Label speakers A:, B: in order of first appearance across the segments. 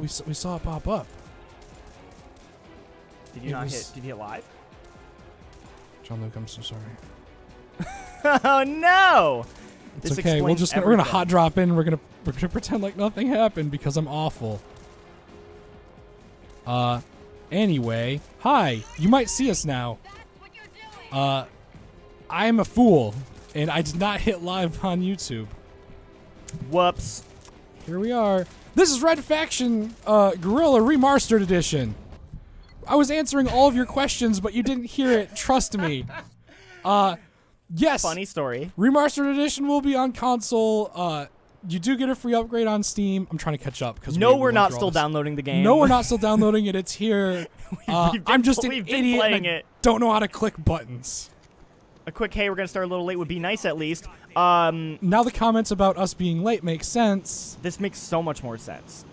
A: We saw it pop up.
B: Did you not hit? Did you hit live?
A: John Luke, I'm so sorry.
B: Oh no!
A: It's okay. We're gonna hot drop in. We're gonna pretend like nothing happened because I'm awful. Anyway, hi. You might see us now. I am a fool, and I did not hit live on YouTube.
B: Whoops.
A: Here we are. This is Red Faction Guerrilla Re-Mars-tered edition. I was answering all of your questions, but you didn't hear it. Trust me. Yes.
B: Funny story.
A: Re-Mars-tered edition will be on console. You do get a free upgrade on Steam. I'm trying to catch up because
B: we're not still downloading the game.
A: No, we're not still downloading it. It's here. I'm just an idiot and I don't know how to click buttons.
B: A quick hey, we're gonna start a little late would be nice at least.
A: Now the comments about us being late make sense.
B: This makes so much more sense.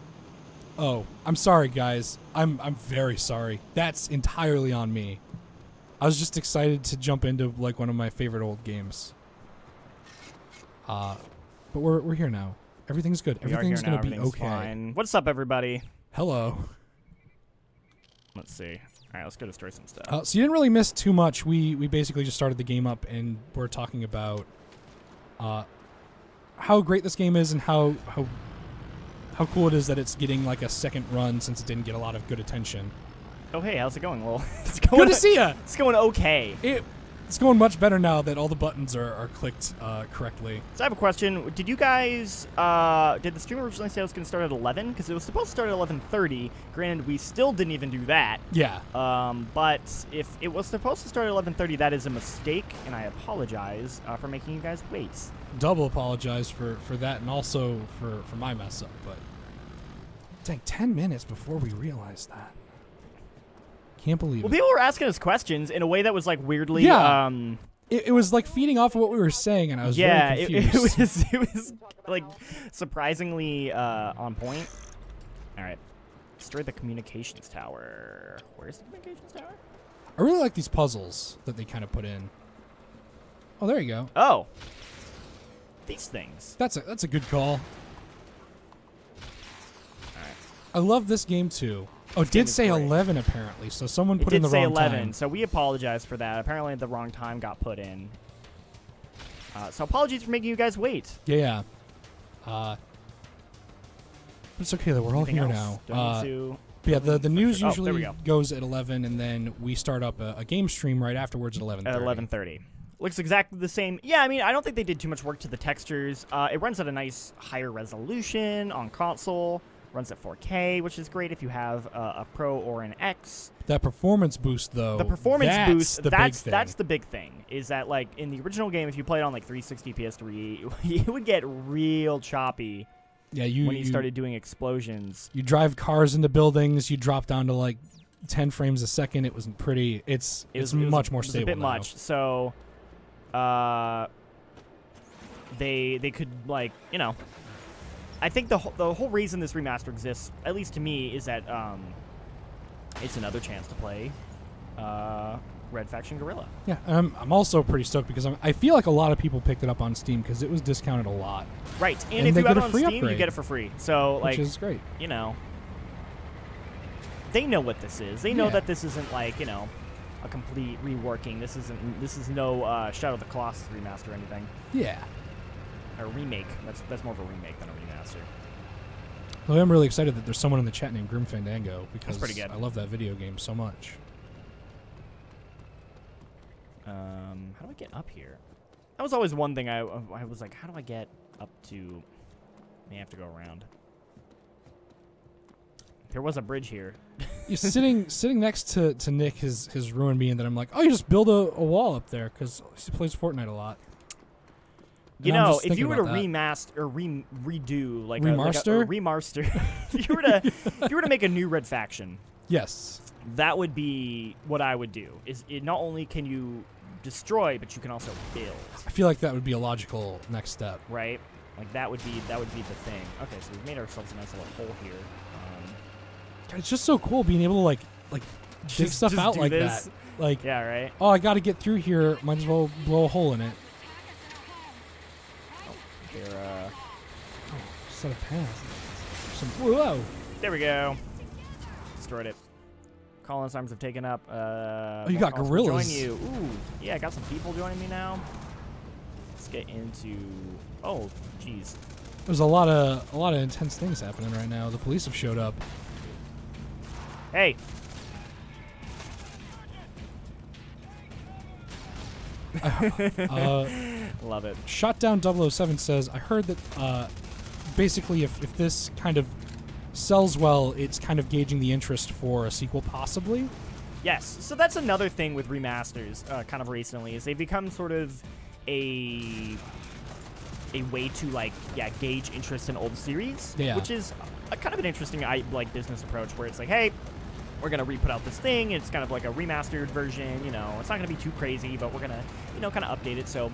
A: Oh, I'm sorry, guys. I'm very sorry. That's entirely on me. I was just excited to jump into like one of my favorite old games. But we're here now. Everything's good. Everything's gonna be okay.
B: Fine. What's up, everybody?
A: Hello.
B: Let's see. All right, let's go destroy some stuff.
A: So you didn't really miss too much. We basically just started the game up, and we're talking about how great this game is and how cool it is that it's getting like a second run since it didn't get a lot of good attention.
B: Oh hey, how's it going? Well, it's going.
A: Good to see ya.
B: It's going okay.
A: It's going much better now that all the buttons are clicked correctly.
B: So I have a question. Did you guys, did the stream originally say it was going to start at 11? Because it was supposed to start at 11:30. Granted, we still didn't even do that.
A: Yeah.
B: But if it was supposed to start at 11:30, that is a mistake, and I apologize for making you guys wait.
A: Double apologize for that and also for my mess up. But dang, 10 minutes before we realized that. Can't believe it.
B: Well, people were asking us questions in a way that was like weirdly.
A: Yeah. It was like feeding off of what we were saying, and I was very confused.
B: it was like surprisingly on point. All right, destroy the communications tower. Where's the communications tower?
A: I really like these puzzles that they kind of put in. Oh, there you go.
B: Oh, these things.
A: That's a good call.
B: All right.
A: I love this game too. Oh, it did say 11 apparently, so someone put in the wrong time.
B: It did say 11, so we apologize for that. Apparently the wrong time got put in. So apologies for making you guys wait.
A: Yeah. But it's okay though, we're all here now. Yeah, the news usually goes at 11, and then we start up a game stream right afterwards at 11:30.
B: At 11:30. Looks exactly the same. Yeah, I mean, I don't think they did too much work to the textures. It runs at a nice higher resolution on console. Runs at 4K, which is great if you have a Pro or an X.
A: That performance boost, though.
B: The performance boost,
A: that's
B: the big thing. Is that, like, in the original game, if you played on, like, 360 PS3, it would get real choppy when you started doing explosions.
A: You drive cars into buildings, you drop down to, like, 10 frames a second. It wasn't pretty. It's much more stable.
B: It was a bit much. So, they could, like, you know... I think the whole reason this remaster exists, at least to me, is that it's another chance to play Red Faction Guerrilla.
A: Yeah, I'm also pretty stoked because I feel like a lot of people picked it up on Steam because it was discounted a lot.
B: Right, and if you have it on Steam, you get it for free. So, like,
A: which is great.
B: You know, they know what this is. They know that this isn't like, you know, a complete reworking. This is no Shadow of the Colossus remaster or anything.
A: Yeah.
B: A remake. That's more of a remake than a remaster.
A: Well, I'm really excited that there's someone in the chat named Grim Fandango because
B: that's pretty good.
A: I love that video game so much.
B: How do I get up here? That was always one thing I was like, how do I get up to... May have to go around. There was a bridge here.
A: You're sitting next to Nick has ruined me, and then I'm like, oh, you just build a wall up there because he plays Fortnite a lot.
B: You know, if you were to remaster or redo like
A: Re-Mars-tered?
B: a remaster, if you were to make a new Red Faction,
A: yes,
B: that would be what I would do. Is it not only can you destroy, but you can also build.
A: I feel like that would be a logical next step,
B: right? Like that would be the thing. Okay, so we've made ourselves a nice little hole here.
A: It's just so cool being able to like dig stuff out like that. Like,
B: yeah, right.
A: Oh, I got to get through here. Might as well blow a hole in it.
B: They're
A: set a path. Whoa.
B: There we go. Destroyed it. Collins arms have taken up.
A: Oh, you got gorillas.
B: Join you. Ooh, yeah, I got some people joining me now. Let's get into. Oh, jeez.
A: There's a lot of intense things happening right now. The police have showed up.
B: Hey. Love it.
A: Shotdown 007 says, I heard that basically if this kind of sells well, it's kind of gauging the interest for a sequel possibly.
B: Yes, so that's another thing with remasters kind of recently, is they've become sort of a way to, like, gauge interest in old series, which is a kind of an interesting business approach where it's like, hey, we're going to re-put out this thing. It's kind of like a remastered version, you know. It's not going to be too crazy, but we're going to, you know, kind of update it so,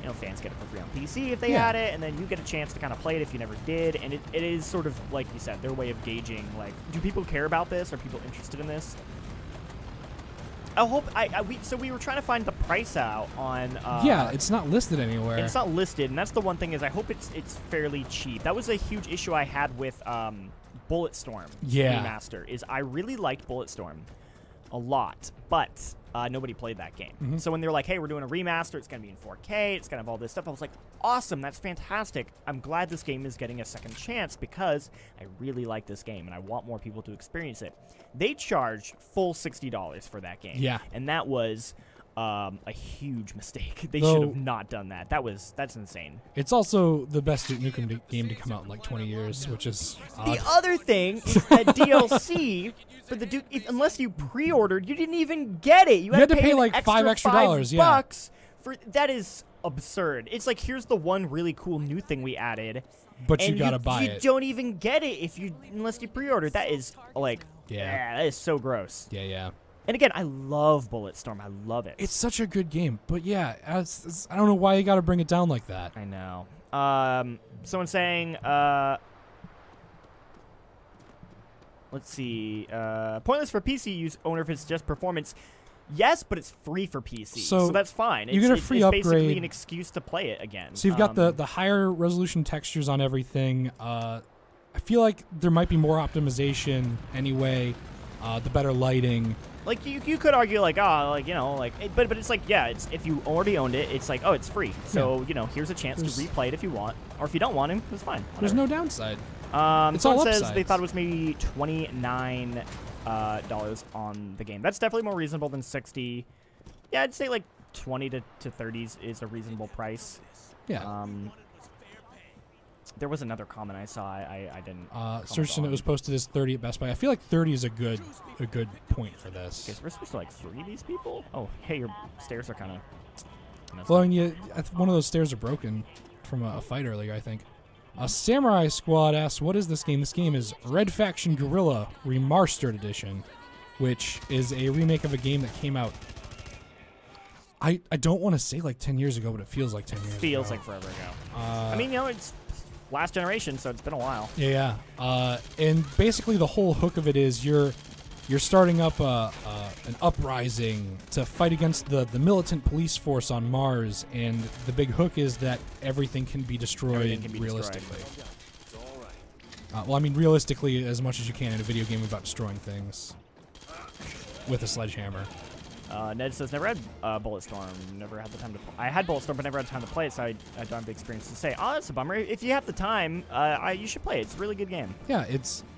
B: you know, fans get it for free on PC if they had it, and then you get a chance to kind of play it if you never did. And it is sort of, like you said, their way of gauging, like, do people care about this? Are people interested in this? I hope so we were trying to find the price out on
A: yeah, it's not listed anywhere.
B: It's not listed, and that's the one thing, is I hope it's fairly cheap. That was a huge issue I had with Bulletstorm remaster, is I really liked Bulletstorm a lot, but nobody played that game. So when they're like, hey, we're doing a remaster, it's going to be in 4K, it's going to have all this stuff, I was like, awesome, that's fantastic. I'm glad this game is getting a second chance because I really like this game and I want more people to experience it. They charged full $60 for that game.
A: Yeah.
B: And that was a huge mistake. They should have not done that. That's insane.
A: It's also the best Duke Nukem game to come out in like 20 years, which is odd.
B: The other thing is that DLC for the Duke, unless you pre-ordered, you didn't even get it. You had to pay like $5 extra $5 for that. Is absurd. It's like, here's the one really cool new thing we added,
A: but you gotta buy it.
B: You don't even get it unless you pre-order. That is like, that is so gross.
A: Yeah.
B: And again, I love Bulletstorm. I love it.
A: It's such a good game. But yeah, I don't know why you got to bring it down like that.
B: I know. Someone saying, let's see, pointless for PC use owner if it's just performance. Yes, but it's free for PC, so that's fine.
A: You get a free upgrade.
B: It's basically an excuse to play it again.
A: So you've got the higher resolution textures on everything. I feel like there might be more optimization anyway. The better lighting.
B: Like, you could argue, like, you know, like, but it's like, yeah, it's, if you already owned it, it's like, oh, it's free. So, you know, here's a chance to replay it if you want. Or if you don't want to, it's fine. Whatever.
A: There's no downside.
B: Someone says they thought it was maybe $29 on the game. That's definitely more reasonable than 60. Yeah, I'd say, like, 20 to 30s is a reasonable price.
A: Yeah.
B: There was another comment I saw. I didn't.
A: Search and it was posted as 30 at Best Buy. I feel like 30 is a good point for this.
B: Okay, so we're supposed to like free these people. Oh, hey, your stairs are kind of.
A: Well, and one of those stairs are broken from a fight earlier, I think. Samurai Squad asks, "What is this game?" This game is Red Faction Guerrilla Re-Mars-tered Edition, which is a remake of a game that came out. I don't want to say like 10 years ago, but it feels like 10 years ago.
B: Feels like forever ago. I mean, you know, it's last generation, so it's been a while.
A: Yeah. And basically the whole hook of it is you're starting up an uprising to fight against the militant police force on Mars, and the big hook is that everything can be destroyed realistically. Well, I mean, realistically, as much as you can in a video game about destroying things with a sledgehammer.
B: Ned says, never had Bulletstorm. Never had the time to play. I had Bulletstorm, but never had time to play it, so I don't have the experience to say. Oh, that's a bummer. If you have the time, you should play it. It's a really good game.
A: Yeah,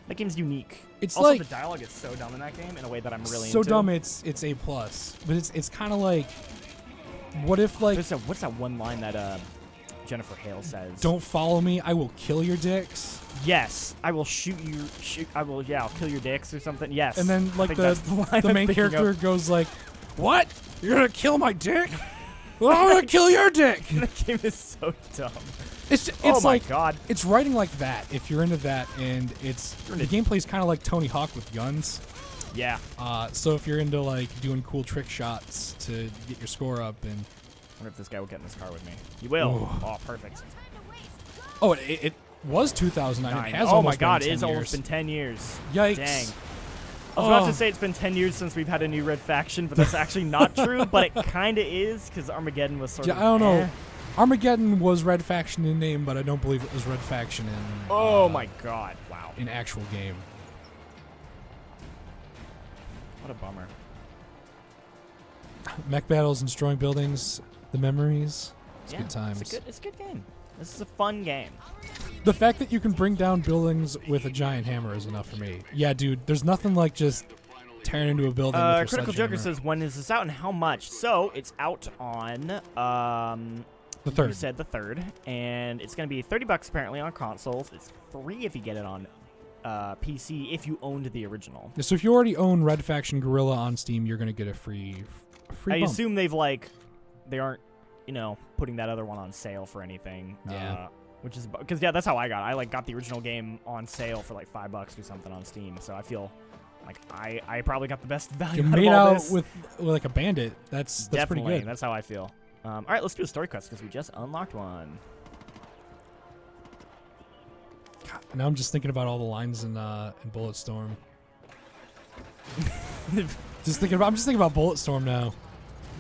B: that game's unique.
A: It's
B: also,
A: like,
B: the dialogue is so dumb in that game in a way that I'm really
A: so
B: into.
A: dumb it's A+. But it's kind of like, what if, like...
B: What's that one line that Jennifer Hale says?
A: Don't follow me, I will kill your dicks.
B: Yes, I will shoot you. I'll kill your dicks or something. Yes.
A: And then, like, the main character goes like, what? You're gonna kill my dick? Well, I'm gonna kill your dick.
B: That game is so dumb.
A: It's
B: oh my
A: like,
B: god.
A: It's writing like that. If you're into that, and the gameplay's kind of like Tony Hawk with guns.
B: Yeah.
A: So if you're into like doing cool trick shots to get your score up, and
B: I wonder if this guy will get in this car with me. He will.
A: Ooh.
B: Oh, perfect.
A: Oh, it was 2009. It has
B: oh
A: almost
B: my god,
A: been 10
B: it's
A: years.
B: almost been 10 years.
A: Yikes.
B: Dang. I was about to say it's been 10 years since we've had a new Red Faction, but that's actually not true, but it kind of is, because Armageddon was sort of...
A: I don't know. Armageddon was Red Faction in name, but I don't believe it was Red Faction in...
B: oh my god, wow.
A: In actual game.
B: bummer.
A: Mech battles and destroying buildings, the memories. It's
B: Yeah,
A: good times.
B: It's a good game. This is a fun game.
A: The fact that you can bring down buildings with a giant hammer is enough for me. Yeah, dude, there's nothing like just tearing into a building with your
B: Critical
A: sledgehammer.
B: Joker says, when is this out and how much? So, it's out on,
A: The 3rd.
B: you said the 3rd, and it's going to be $30 apparently on consoles. It's free if you get it on PC if you owned the original.
A: So if you already own Red Faction Guerrilla on Steam, you're going to get a free
B: I
A: bump.
B: assume they aren't, putting that other one on sale for anything.
A: Yeah.
B: Which is, because, yeah, that's how I got it. I, got the original game on sale for, like, $5 or something on Steam, so I feel like I probably got the best value
A: You're
B: out of
A: made
B: all
A: out
B: this.
A: with like a bandit. That's
B: Definitely,
A: pretty good.
B: that's how I feel. All right, let's do a story quest because we just unlocked one.
A: God, now I'm just thinking about all the lines in Bulletstorm. I'm just thinking about Bulletstorm now.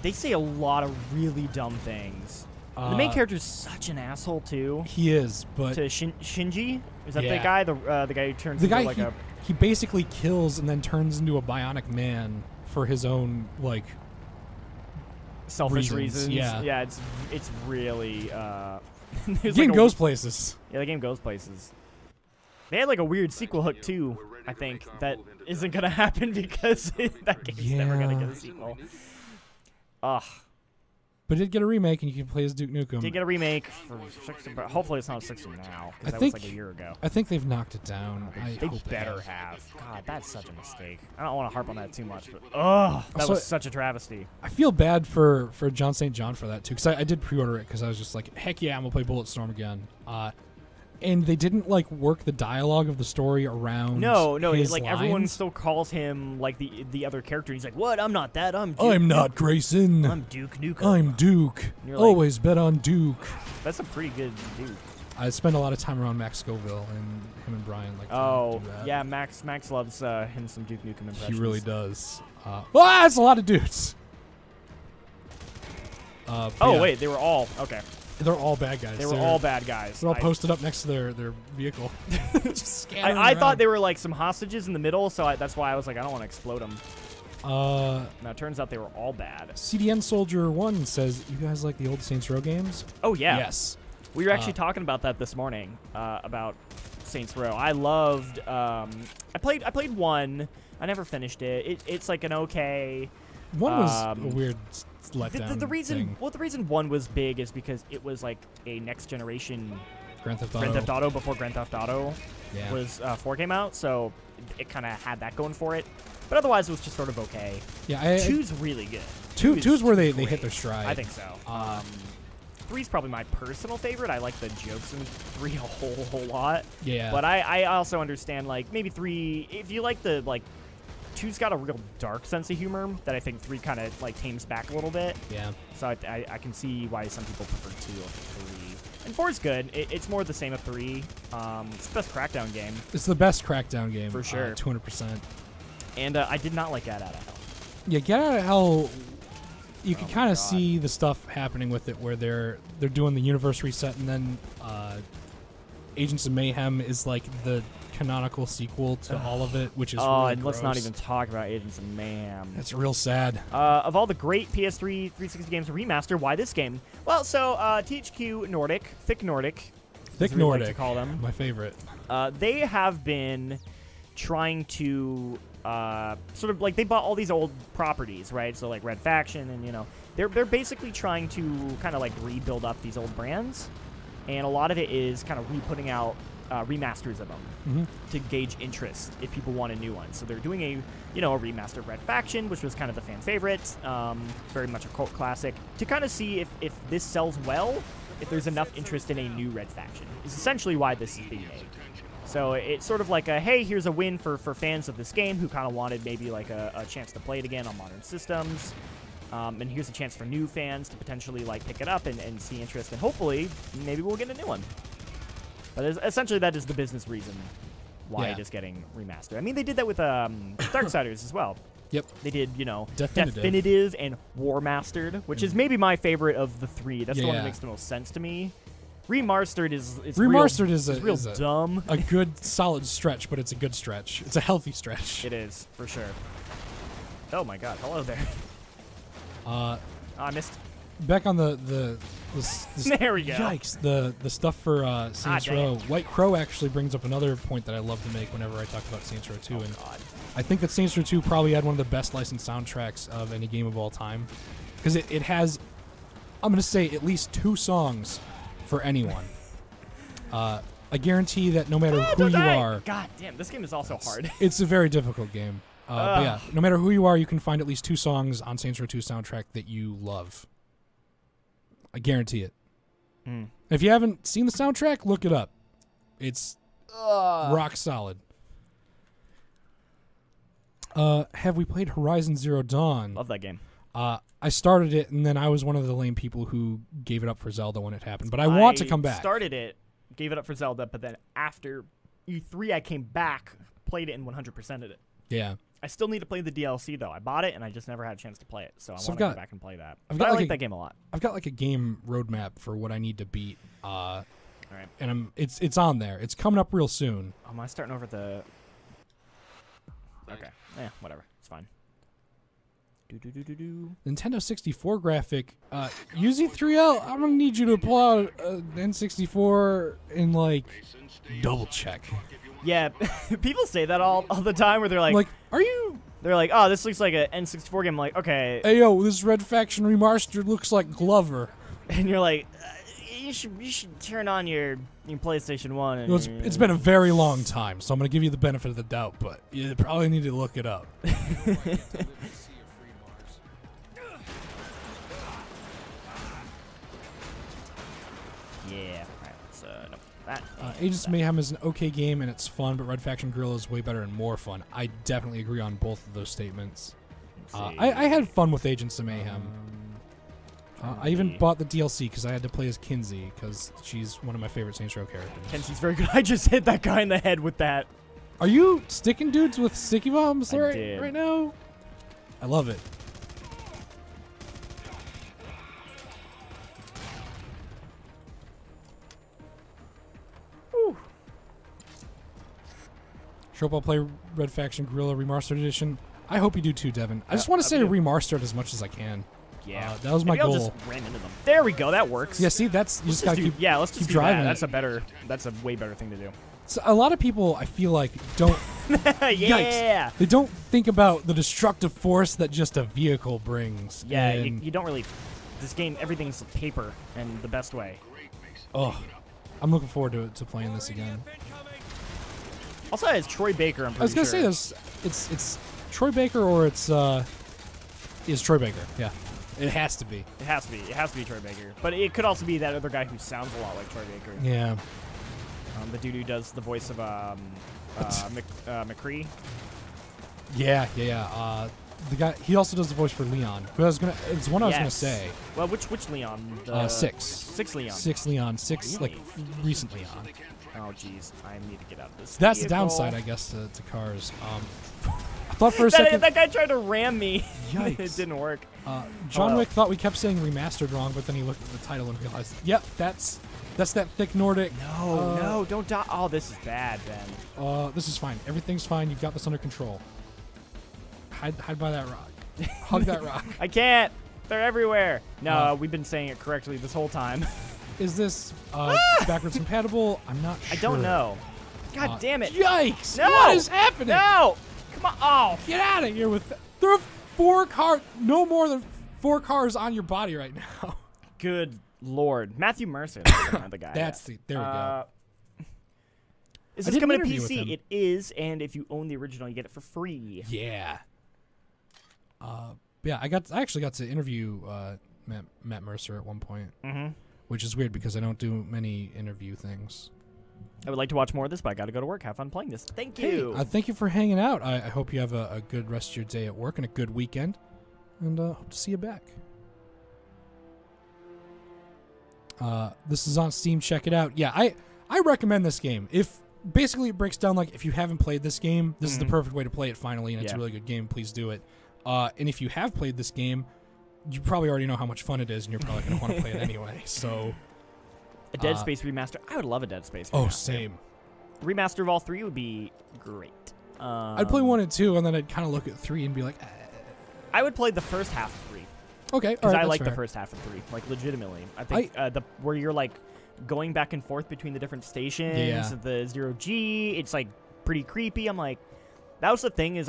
B: They say a lot of really dumb things. The main character is such an asshole too.
A: He is, but
B: To Shinji, is that the
A: Yeah.
B: guy? The guy who turns
A: the
B: into
A: guy
B: like
A: he basically kills and then turns into a bionic man for his own like
B: selfish
A: reasons,
B: reasons.
A: yeah.
B: It's really.
A: the game goes places.
B: Yeah, the game goes places. They had like a weird sequel hook too. I think that isn't gonna happen because that game's never gonna get a sequel. Ugh.
A: But did get a remake, and you can play as Duke Nukem.
B: Did get a remake for 60, but hopefully it's not 60 now because that
A: think-
B: was like a year ago.
A: I think they've knocked it down.
B: They better have. God, that's such a mistake. I don't want to harp on that too much, but ugh, that
A: Also,
B: was such a travesty.
A: I feel bad for John St. John for that too, because I did pre-order it because I was just like, heck yeah, I'm gonna play Bulletstorm again. And they didn't like work the dialogue of the story around.
B: No,
A: his
B: like everyone
A: lines.
B: still calls him like the other character. He's like, what? I'm not that. I'm Duke.
A: I'm not Grayson.
B: I'm Duke Nukem.
A: I'm Duke.
B: You're like-
A: Always bet on Duke.
B: That's a pretty good Duke.
A: I spend a lot of time around Max Scoville, and him and Brian like.
B: Oh,
A: to do that.
B: yeah, Max loves him some Duke Nukem impressions.
A: He really does. That's a lot of dudes. But
B: Oh
A: yeah,
B: wait, they were all okay.
A: they're all bad guys.
B: They were all bad guys.
A: They're all posted up next to their vehicle. Just scattering
B: I thought
A: around.
B: they were like some hostages in the middle, so that's why I was like, I don't want to explode them. Now it turns out they were all bad.
A: CDN Soldier 1 says, you guys like the old Saints Row games?
B: Oh yeah.
A: Yes.
B: We were actually talking about that this morning, about Saints Row. I loved. I played 1. I never finished it. It's like an okay.
A: 1 was a weird letdown
B: The reason,
A: thing.
B: well, the reason 1 was big is because it was like a next generation
A: Grand Theft
B: Grand Theft Auto before Grand Theft Auto
A: Yeah.
B: was 4 came out, so it kind of had that going for it. But otherwise, it was just sort of okay.
A: Yeah,
B: 2's really good.
A: 2 is where they
B: great.
A: hit their stride.
B: I think so. 3's probably my personal favorite. I like the jokes in 3 a whole lot.
A: Yeah.
B: But I also understand, like, maybe 3, if you like the, like, 2's got a real dark sense of humor that I think 3 kind of, like, tames back a little bit.
A: Yeah.
B: So I can see why some people prefer 2 over 3. And 4's good. It's more the same of 3. It's the best Crackdown game.
A: It's the best Crackdown game.
B: For sure.
A: 200%.
B: And I did not like Get Out of Hell.
A: Yeah, Get Out of Hell, you can
B: my
A: kind of
B: God.
A: see the stuff happening with it where they're doing the universe reset, and then Agents of Mayhem is like the canonical sequel to all of it, which is really
B: and let's not
A: gross.
B: even talk about Agents of Mayhem.
A: It's real sad.
B: Of all the great PS3 360 games to remaster, why this game? Well, so THQ Nordic, Thick Nordic,
A: Thick
B: as we like
A: Nordic,
B: to call them,
A: my favorite.
B: they have been trying to sort of like they bought all these old properties, right? So like Red Faction, and they're basically trying to kind of like rebuild up these old brands, and a lot of it is kind of re-putting out remasters of them to gauge interest if people want a new one. So they're doing a remastered Red Faction, which was kind of the fan favorite, very much a cult classic, to kind of see if this sells well, if there's enough interest in a new Red Faction. Is essentially why this is being made. So it's sort of like a, hey, here's a win for fans of this game who kind of wanted maybe like a chance to play it again on modern systems. And here's a chance for new fans to potentially like pick it up and see interest, and hopefully maybe we'll get a new one. But essentially that is the business reason why it is getting remastered. I mean, they did that with Darksiders as well.
A: Yep.
B: They did,
A: Definitive.
B: Definitive and War-mastered, which is maybe my favorite of the 3. That's the one that
A: Yeah.
B: makes the most sense to me. Re-Mastered is
A: Re-Mastered
B: real,
A: is
B: real dumb.
A: a good solid stretch, but it's a good stretch. It's a healthy stretch.
B: It is, for sure. Oh my god, hello there.
A: Uh,
B: Oh, I missed.
A: back on the
B: There we go.
A: Yikes! The stuff for Saints
B: dang
A: Row.
B: it.
A: White Crow actually brings up another point that I love to make whenever I talk about Saints Row 2,
B: Oh
A: and
B: god.
A: I think that Saints Row 2 probably had one of the best licensed soundtracks of any game of all time, because it has, I'm gonna say, at least 2 songs for anyone. I guarantee that no matter who you are,
B: God damn, this game is also hard.
A: it's a very difficult game. But yeah, no matter who you are, you can find at least 2 songs on Saints Row 2 soundtrack that you love. I guarantee it.
B: Mm.
A: If you haven't seen the soundtrack, look it up. It's rock solid. Have we played Horizon Zero Dawn?
B: Love that game.
A: I started it, and then I was one of the lame people who gave it up for Zelda when it happened. But I want to come back.
B: Started it, gave it up for Zelda, but then after E3, I came back, played it, and 100%ed it.
A: Yeah.
B: I still need to play the DLC, though. I bought it, and I just never had a chance to play it, so I want to go back and play that.
A: I
B: like that game a lot.
A: I've got like a game roadmap for what I need to beat.
B: All right.
A: And it's on there. It's coming up real soon.
B: Am I starting over at the... Okay. Whatever. It's fine.
A: Nintendo 64 graphic. UZ3L, I'm gonna need you to pull out an N64 and like double check.
B: Yeah, people say that all the time where they're like,
A: are you?
B: They're like, oh, this looks like an N64 game. I'm like, okay.
A: Hey yo, this Red Faction Re-Mar-tered looks like Glover.
B: And you're like, you should turn on your PlayStation 1. And
A: it's been a very long time, so I'm gonna give you the benefit of the doubt, but you probably need to look it up.
B: Yeah. All right. So no, that.
A: Agents of Mayhem is an okay game and it's fun, but Red Faction Guerrilla is way better and more fun. I definitely agree on both of those statements. I had fun with Agents of Mayhem. I even bought the DLC because I had to play as Kinsey because she's one of my favorite Saints Row characters.
B: Kinsey's very good. I just hit that guy in the head with that.
A: Are you sticking dudes with sticky bombs
B: did.
A: right now? I love it. Sure, I'll play Red Faction Guerrilla Re-Mar-tered Edition. I hope you do too, Devin. I just want to say Re-Mar-tered as much as I can.
B: Yeah,
A: that was my goal.
B: I'll just ram into them. There we go. That works.
A: Yeah, see, that's you just gotta keep.
B: Yeah, let's just
A: keep driving.
B: That's a way better thing to do.
A: So a lot of people, I feel like, don't.
B: Yeah.
A: Yikes, they don't think about the destructive force that just a vehicle brings.
B: Yeah, you don't really. This game, everything's paper, and the best way.
A: Oh, I'm looking forward to playing this again.
B: Also, it's Troy Baker. I'm pretty
A: I was gonna
B: sure.
A: say this. It's Troy Baker or it's Troy Baker. Yeah, it has to be.
B: It has to be. It has to be Troy Baker. But it could also be that other guy who sounds a lot like Troy Baker.
A: Yeah.
B: The dude who does the voice of McCree.
A: Yeah. The guy. He also does the voice for Leon. It's one I was gonna say.
B: Well, which Leon?
A: 6.
B: 6 Leon.
A: 6 Leon. 6
B: Really?
A: like recent Leon.
B: Oh jeez, I need to get out of this.
A: That's the
B: vehicle.
A: downside, I guess, to cars. I thought for a second
B: that guy tried to ram me.
A: Yikes.
B: It didn't work.
A: John Wick thought we kept saying remastered wrong, but then he looked at the title and realized, yep, that's that thick Nordic.
B: No, don't die. Oh, this is bad, Ben.
A: This is fine. Everything's fine. You've got this under control. Hide by that rock. Hug that rock.
B: I can't. They're everywhere. No, we've been saying it correctly this whole time.
A: Is this backwards compatible? I'm not sure.
B: I don't know. God damn it.
A: Yikes!
B: No!
A: What is happening?
B: No! Come on. Oh.
A: Get out of here with that. There are 4 cars, no more than 4 cars on your body right now.
B: Good Lord. Matthew Mercer, the guy.
A: There we go.
B: Is this coming to PC? It is, and if you own the original, you get it for free.
A: Yeah. Yeah, I actually got to interview Matt Mercer at one point, which is weird because I don't do many interview things.
B: I would like to watch more of this, but I got to go to work. Have fun playing this. Thank you.
A: Hey, thank you for hanging out. I hope you have a good rest of your day at work and a good weekend, and hope to see you back. This is on Steam. Check it out. Yeah, I recommend this game. Basically it breaks down like if you haven't played this game, this is the perfect way to play it finally, and it's a really good game. Please do it. And if you have played this game, you probably already know how much fun it is, and you're probably going to want to play it anyway. So,
B: a Dead Space remaster. I would love a Dead Space remaster.
A: Oh, same.
B: Remaster of all 3 would be great.
A: I'd play 1 and 2, and then I'd kind of look at 3 and be like,
B: I would play the first half of 3.
A: Okay,
B: Because
A: all right,
B: I like
A: fair.
B: the first half of 3, like legitimately. I think where you're like going back and forth between the different stations,
A: Yeah.
B: the 0G, it's like pretty creepy. I'm like, that was the thing is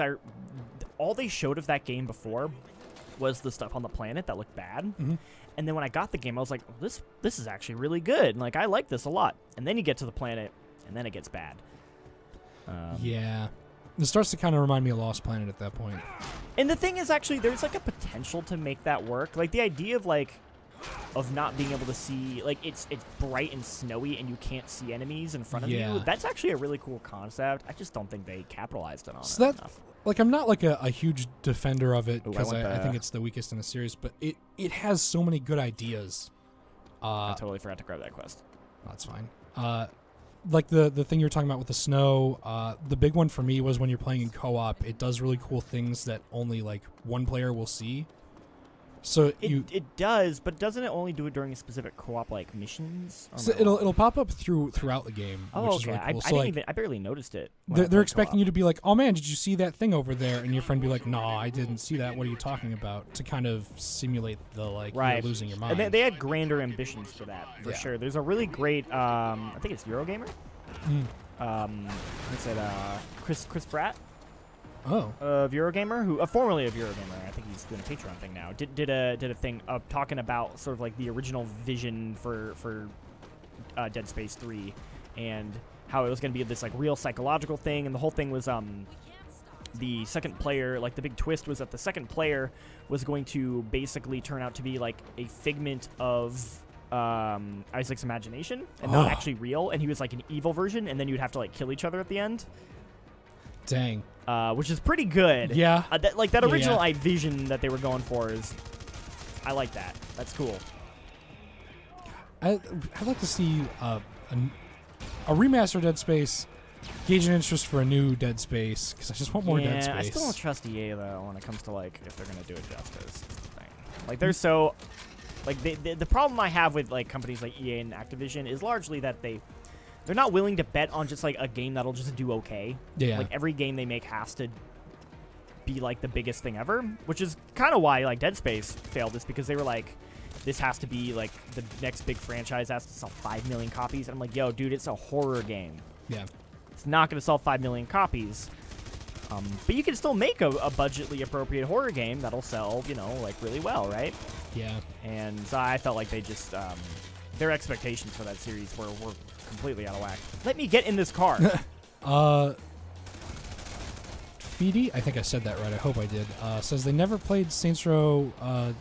B: all they showed of that game before was the stuff on the planet that looked bad.
A: Mm-hmm.
B: And then when I got the game, I was like, well, this is actually really good. And like, I like this a lot. And then you get to the planet, and then it gets bad.
A: Yeah. It starts to kind of remind me of Lost Planet at that point.
B: And the thing is, actually, there's like a potential to make that work. Like the idea of of not being able to see, like it's bright and snowy and you can't see enemies in front of you. That's actually a really cool concept. I just don't think they capitalized on it enough.
A: Like, I'm not like a huge defender of it
B: Ooh,
A: because I think it's the weakest in the series, but it has so many good ideas.
B: I totally forgot to grab that quest.
A: That's fine. Like the thing you're talking about with the snow, the big one for me was when you're playing in co-op, it does really cool things that only like one player will see. So
B: it does, but doesn't it only do it during a specific co-op like missions?
A: So it'll pop up throughout the game,
B: oh,
A: which
B: okay.
A: is really cool.
B: I
A: So
B: didn't even, I barely noticed it.
A: They're expecting you to be like, "Oh man, did you see that thing over there?" And your friend be like, "No, I didn't see that. What are you talking about?" To kind of simulate the you're losing your mind.
B: And they had grander ambitions for that, for sure. There's a really great, I think it's Eurogamer. What's it? Chris Pratt.
A: Oh.
B: Of Eurogamer, who formerly of Eurogamer, I think he's doing a Patreon thing now. Did a thing talking about sort of like the original vision for Dead Space 3, and how it was going to be this like real psychological thing, and the whole thing was the second player, like the big twist was that the second player was going to basically turn out to be like a figment of Isaac's imagination and not actually real, and he was like an evil version, and then you'd have to like kill each other at the end.
A: Dang.
B: Which is pretty good.
A: Yeah.
B: That original vision that they were going for is, I like that. That's cool.
A: I'd like to see a remaster Dead Space, gauge an interest for a new Dead Space, because I just want more Dead Space.
B: I still don't trust EA though when it comes to like if they're gonna do it justice. Like they're so, like the problem I have with like companies like EA and Activision is largely that they're not willing to bet on just like a game that'll just do okay.
A: Yeah.
B: Like every game they make has to be like the biggest thing ever, which is kind of why like Dead Space failed, is because they were like, this has to be like the next big franchise, has to sell 5 million copies. And I'm like, yo, dude, it's a horror game.
A: Yeah.
B: It's not going to sell 5 million copies. But you can still make a budgetly appropriate horror game that'll sell, you know, like really well, right?
A: Yeah.
B: And so I felt like they just, their expectations for that series were completely out of whack. Let me get in this car.
A: Feedy, I think I said that right. I hope I did. Says they never played Saints Row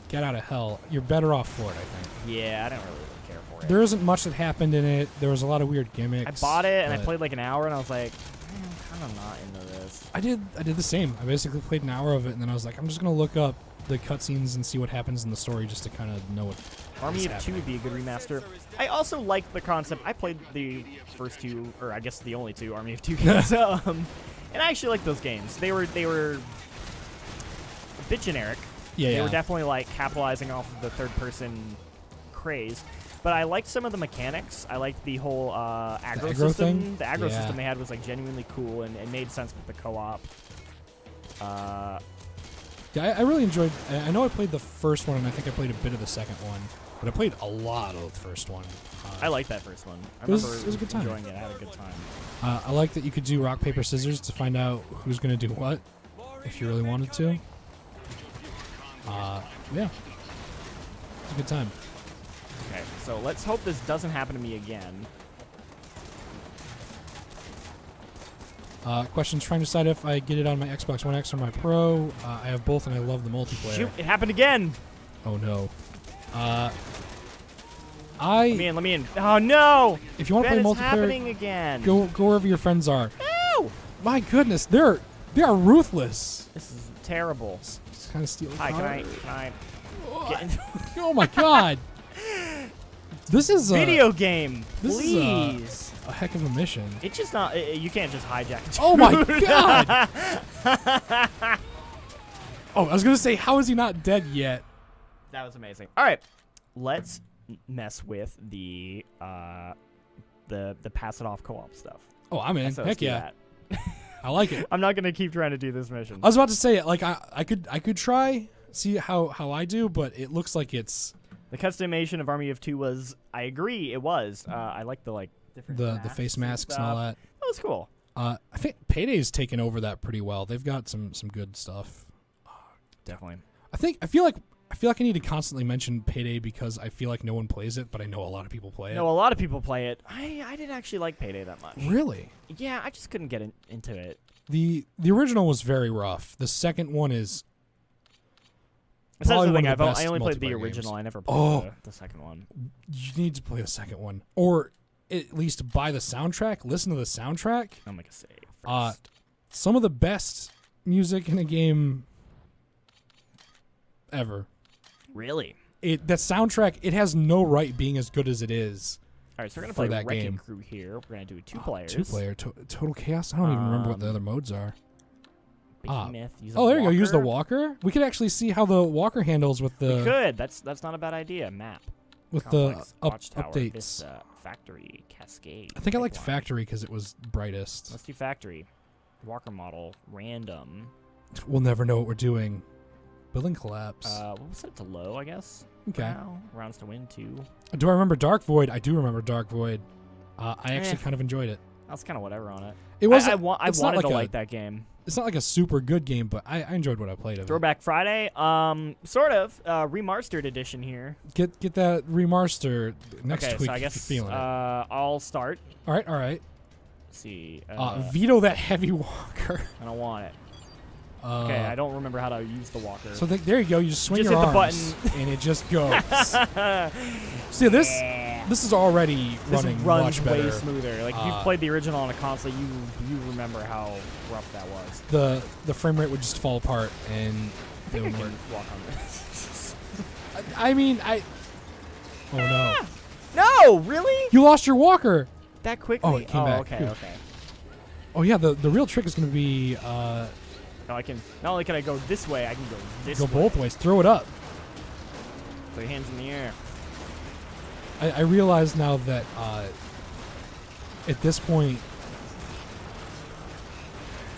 A: Get Out of Hell. You're better off for it, I think.
B: Yeah, I don't really care for it.
A: There isn't much that happened in it. There was a lot of weird gimmicks.
B: I bought it and I played like an hour and I was like, I'm kind of not into this.
A: I did the same. I basically played an hour of it and then I was like, I'm just gonna look up the cutscenes and see what happens in the story just to kind of know what.
B: Army of Two would be a good remaster. I also like the concept. I played the first two, or I guess the only two Army of Two games, and I actually like those games. They were a bit generic.
A: Yeah,
B: they were definitely like capitalizing off of the third-person craze. But I liked some of the mechanics. I liked the whole aggro system.
A: Thing?
B: The aggro system they had was like genuinely cool and it made sense with the co-op.
A: Yeah, I really enjoyed. I know I played the first one and I think I played a bit of the second one, but I played a lot of the first one.
B: I liked that first one. I
A: remember
B: it
A: was a good time.
B: Enjoying it. I had a good time.
A: I like that you could do rock paper scissors to find out who's gonna do what, if you really wanted to. Yeah, it's a good time.
B: Okay, so let's hope this doesn't happen to me again.
A: Questions, trying to decide if I get it on my Xbox One X or my Pro. I have both and I love the multiplayer.
B: Shoot, it happened again!
A: Oh no.
B: Let me in. Oh no!
A: If you want to play
B: it's
A: multiplayer,
B: happening again.
A: Go wherever your friends are.
B: Ow!
A: My goodness, they are ruthless.
B: This is terrible.
A: Just kind of steal.
B: Hi, can I get in?
A: Oh my god! This is
B: video game.
A: This
B: Please.
A: is a heck of a mission.
B: It's just not. You can't just hijack it.
A: Oh my god! Oh, I was gonna say, how is he not dead yet?
B: That was amazing. All right, let's mess with the pass it off co-op stuff.
A: Oh, I'm in.
B: So
A: Heck yeah. I like it.
B: I'm not gonna keep trying to do this mission.
A: I was about to say, like, I could try, see how I do, but it looks like it's
B: The customization of Army of Two was, I agree, it was. I like the different
A: the face masks and all that.
B: That was cool.
A: I think Payday's taken over that pretty well. They've got some good stuff.
B: Definitely.
A: I feel like I need to constantly mention Payday because I feel like no one plays it, but I know a lot of people play it.
B: No, a lot of people play it. I didn't actually like Payday that much.
A: Really?
B: Yeah, I just couldn't get into it.
A: The original was very rough. The second one is
B: That's
A: probably
B: the
A: one
B: thing.
A: of the best
B: I only played the
A: multiplayer
B: original.
A: games.
B: I never played the second one.
A: You need to play the second one, or at least buy the soundtrack. Listen to the soundtrack.
B: I'll make a save first.
A: Some of the best music in a game ever.
B: Really?
A: That soundtrack, it has no right being as good as it is.
B: All right, so we're gonna
A: for
B: play
A: that
B: Wrecking
A: game.
B: Crew here. We're gonna do 2 players.
A: 2-player Total Chaos. I don't even remember what the other modes are.
B: Behemoth, use a
A: Oh, there you go. Use the
B: walker.
A: walker. We could actually see how the walker handles with the
B: We could. That's not a bad idea. Map.
A: with
B: Complex,
A: the
B: Watchtower,
A: updates.
B: Vista, Factory, Cascade.
A: I think I liked
B: Pipeline.
A: Factory because it was brightest.
B: Let's do Factory. Walker model. Random.
A: We'll never know what we're doing. Building collapse.
B: We'll set it to low, I guess.
A: Okay.
B: Now. Rounds to win 2.
A: Do I remember Dark Void? I do remember Dark Void. I actually kind of enjoyed it.
B: That's kind of whatever on it.
A: It was.
B: I wanted to like that game.
A: It's not like a super good game, but I enjoyed what I played of it.
B: Throwback Friday. Sort of. Re-Mar-tered edition here.
A: Get that Re-Mar-tered next
B: Okay,
A: week
B: so I
A: if
B: guess
A: you're feeling it.
B: I'll start.
A: All right.
B: Let's see.
A: Veto that heavy walker.
B: I don't want it. Okay, I don't remember how to use the walker.
A: So there you go. You just swing
B: Just
A: your
B: hit the
A: arms, and it just goes. See,
B: Yeah.
A: this is already
B: This
A: running
B: runs
A: much better.
B: way smoother. Like if you've played the original on a console, you remember how rough that was.
A: The frame rate would just fall apart, and
B: I
A: it
B: think I
A: would
B: can
A: work.
B: walk on this.
A: I mean, Oh no!
B: No, really?
A: You lost your walker.
B: That quickly?
A: Oh, it came back.
B: Okay,
A: Phew.
B: okay.
A: Oh yeah, the real trick is going to be
B: No, I can. Not only can I go this way, I can go this
A: go
B: way.
A: both ways. Throw it up.
B: Put your hands in the air.
A: I realize now that at this point,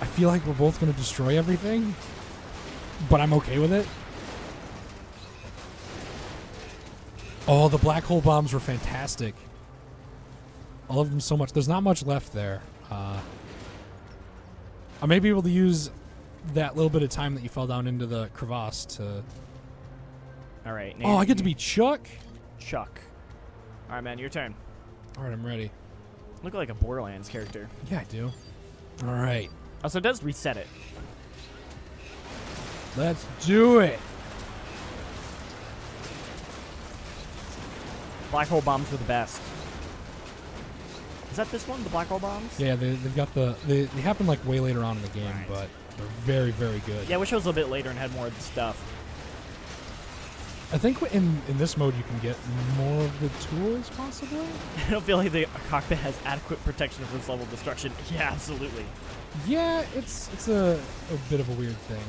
A: I feel like we're both going to destroy everything, but I'm okay with it. Oh, the black hole bombs were fantastic. I love them so much. There's not much left there. I may be able to use that little bit of time that you fell down into the crevasse to...
B: All right.
A: Oh, I get to be Chuck?
B: Chuck. All right, man, your turn.
A: All right, I'm ready.
B: Look like a Borderlands character.
A: Yeah, I do. All right.
B: Oh, so it does reset it.
A: Let's do it.
B: Black hole bombs were the best. Is that this one, the black hole bombs?
A: Yeah, they've got they happen like way later on in the game,
B: Right.
A: but they're very, very good.
B: Yeah, I wish it was a bit later and had more of the stuff.
A: I think in this mode you can get more of the tools, possibly?
B: I don't feel like the cockpit has adequate protection for this level of destruction. Yeah, absolutely.
A: Yeah, it's a bit of a weird thing.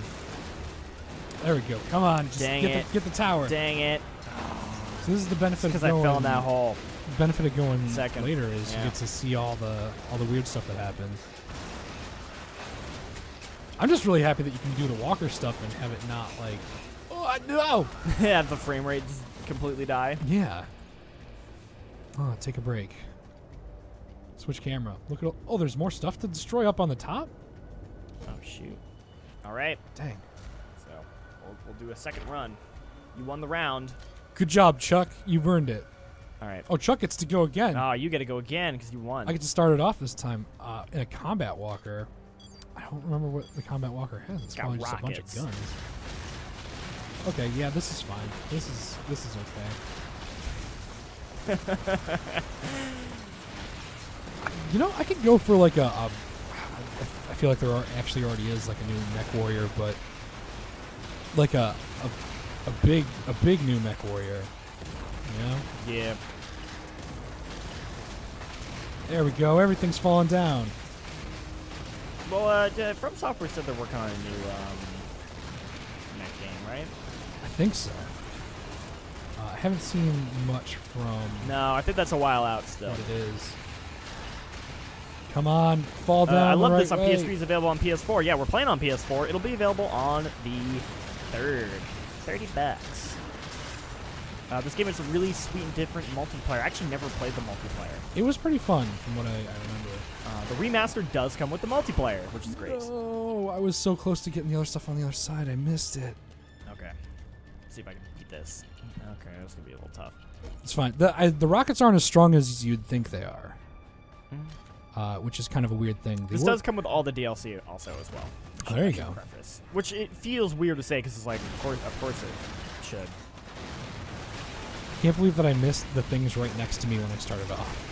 A: There we go. Come on, just
B: Dang
A: get
B: it.
A: the get the tower.
B: Dang it.
A: So this is the benefit of
B: Because I
A: going.
B: fell in that hole.
A: The benefit of going
B: Second.
A: later is
B: Yeah.
A: you get to see all the weird stuff that happens. I'm just really happy that you can do the walker stuff and have it not like, oh no.
B: Yeah, the frame rate just completely die.
A: Yeah. Oh, take a break. Switch camera. Look at all. Oh, there's more stuff to destroy up on the top?
B: Oh, shoot. All right.
A: Dang.
B: So we'll do a second run. You won the round.
A: Good job, Chuck. You've earned it.
B: All right.
A: Oh, Chuck gets to go again.
B: Oh, you got to go again because you won.
A: I get to start it off this time in a combat walker. I don't remember what the combat walker has. It's
B: got
A: probably just a bunch
B: rockets.
A: of guns. Okay, yeah, this is fine. This is okay. You know, I could go for like I feel like there actually already is like a new mech warrior, but like a big new mech warrior. You know?
B: Yeah.
A: There we go. Everything's falling down.
B: Well, From Software said they're working on a new mech game, right?
A: I think so. I haven't seen much from
B: No, I think that's a while out still.
A: what it is. Come on, fall down.
B: I love
A: the
B: this on
A: right way.
B: PS3. Is available on PS4. Yeah, we're playing on PS4. It'll be available on the 3rd. $30. This game is a really sweet and different multiplayer. I actually never played the multiplayer.
A: It was pretty fun from what I remember.
B: The remaster does come with the multiplayer, which is great.
A: Oh, I was so close to getting the other stuff on the other side. I missed it.
B: Okay. Let's see if I can beat this. Okay, this is going to be a little tough.
A: It's fine. The rockets aren't as strong as you'd think they are, which is kind of a weird thing.
B: This does come with all the DLC also as well.
A: Oh, there you go.
B: Preface. Which it feels weird to say because it's like, of course it should.
A: Can't believe that I missed the things right next to me when I started off.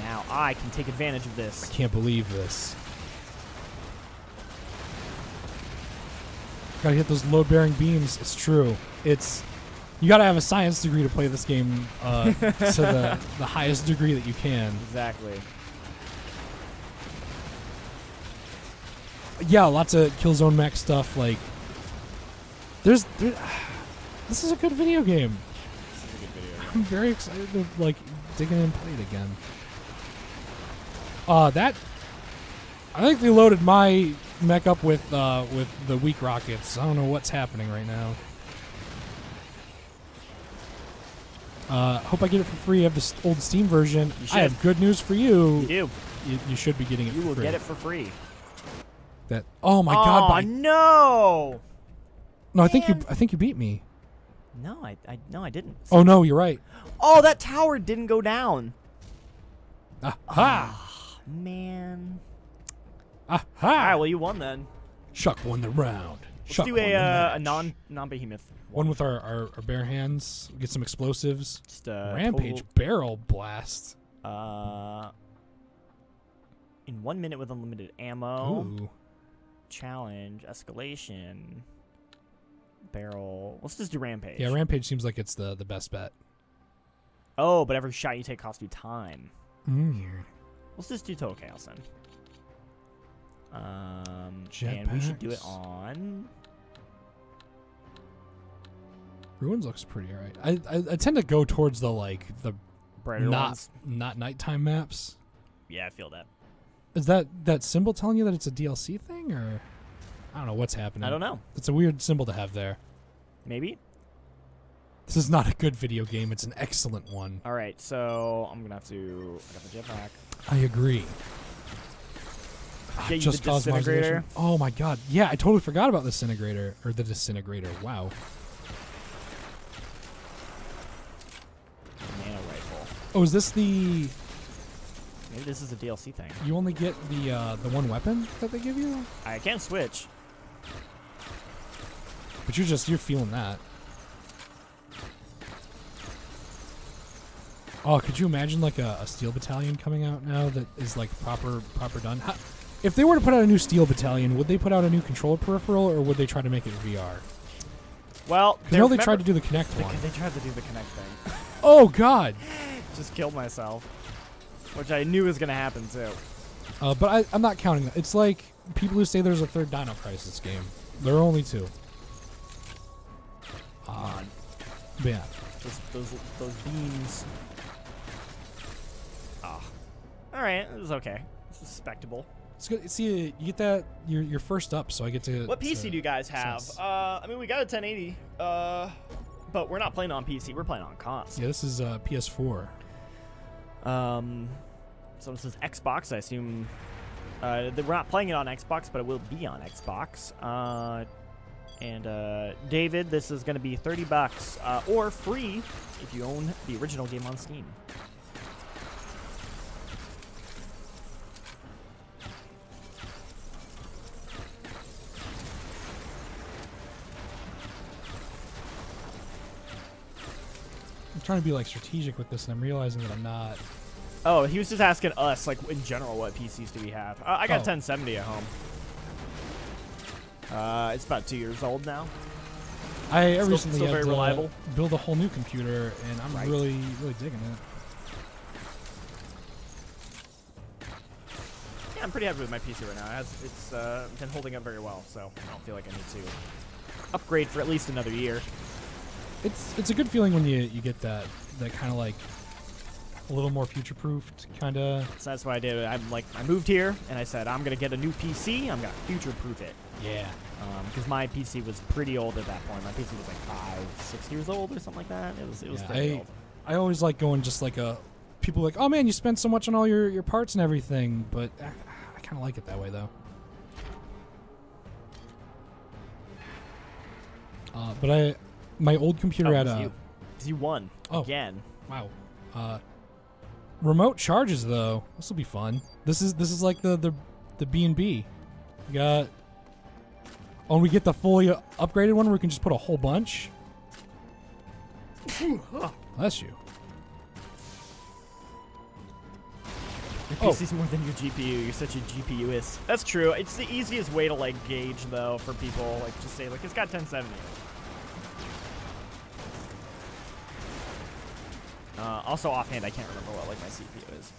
B: Now I can take advantage of this.
A: I can't believe this. Gotta hit those load-bearing beams. It's true. You gotta have a science degree to play this game to the highest degree that you can.
B: Exactly.
A: Yeah, lots of Killzone Max stuff. Like, this is a good video game.
B: This is a good video game.
A: I'm very excited to like dig in and play it again. I think they loaded my mech up with the weak rockets. I don't know what's happening right now. Hope I get it for free. I have this old Steam version. I have good news for you.
B: You do.
A: You should be getting it for free.
B: You will get it for free.
A: Oh my god!
B: Oh no!
A: No, I think you beat me.
B: No, I didn't.
A: Oh no, you're right.
B: Oh, that tower didn't go down.
A: Aha!
B: Oh, man.
A: Aha!
B: All right, well you won then.
A: Shuck won the round.
B: Let's do a non-behemoth.
A: One with our bare hands. Get some explosives.
B: Just
A: Rampage barrel blast.
B: In 1 minute with unlimited ammo.
A: Ooh.
B: Challenge, escalation, barrel. Let's just do rampage.
A: Yeah, rampage seems like it's the best bet.
B: Oh, but every shot you take costs you time.
A: Weird.
B: Let's just do total chaos then. And we should do it on
A: Ruins looks pretty alright. I tend to go towards the
B: brighter ones.
A: Not nighttime maps.
B: Yeah, I feel that.
A: Is that symbol telling you that it's a DLC thing, or I don't know what's happening?
B: I don't know.
A: It's a weird symbol to have there.
B: Maybe.
A: This is not a good video game. It's an excellent one.
B: All right, so I'm gonna have to. I got the jetpack.
A: I agree.
B: Get you
A: Just
B: the
A: Cause
B: disintegrator.
A: Marsization. Oh my god! Yeah, I totally forgot about the disintegrator or the disintegrator. Wow.
B: Nano rifle.
A: Oh, is this the?
B: Maybe this is a DLC thing.
A: You only get the one weapon that they give you?
B: I can't switch.
A: But you're feeling that. Oh, could you imagine like a Steel Battalion coming out now that is like proper done? If they were to put out a new Steel Battalion, would they put out a new controller peripheral, or would they try to make it VR?
B: Well,
A: because I know they tried to do the Kinect one.
B: They tried to do the Kinect thing.
A: Oh god!
B: Just killed myself, which I knew was gonna happen too.
A: But I'm not counting that. It's like people who say there's a third Dino Crisis game. There are only two.
B: God.
A: Yeah.
B: Those beams. Ah. All right, it was okay. It's respectable.
A: It's good. See, you get that you're first up, so I get to.
B: What PC do you guys have? I mean, we got a 1080. But we're not playing on PC. We're playing on cons.
A: Yeah, this is PS4.
B: So this is Xbox. I assume we're not playing it on Xbox, but it will be on Xbox. And David, this is going to be $30 or free if you own the original game on Steam.
A: I'm trying to be like strategic with this, and I'm realizing that I'm not.
B: Oh, he was just asking us, like in general, what PCs do we have? I got 1070 at home. It's about 2 years old now.
A: I recently
B: still
A: had
B: very
A: to
B: reliable.
A: build a whole new computer, and I'm really digging it.
B: Yeah, I'm pretty happy with my PC right now. It's been holding up very well, so I don't feel like I need to upgrade for at least another year.
A: It's a good feeling when you get that kind of like a little more future-proofed, kind of.
B: So that's what I did. I moved here, and I said, I'm going to get a new PC. I'm going to future-proof it.
A: Yeah.
B: Because my PC was pretty old at that point. My PC was like 5-6 years old or something like that. It was pretty old.
A: I always like going just like people are like, oh man, you spent so much on all your parts and everything, but I kind of like it that way though. But my old computer had a.
B: You won again.
A: Wow. Remote charges though. This will be fun. This is like the B&B. We got. Oh, and we get the fully upgraded one where we can just put a whole bunch. Bless you.
B: Your PC's more than your GPU. You're such a GPUist. That's true. It's the easiest way to like gauge though for people. Like just say like it's got 1070. Also offhand, I can't remember what like my CPU is.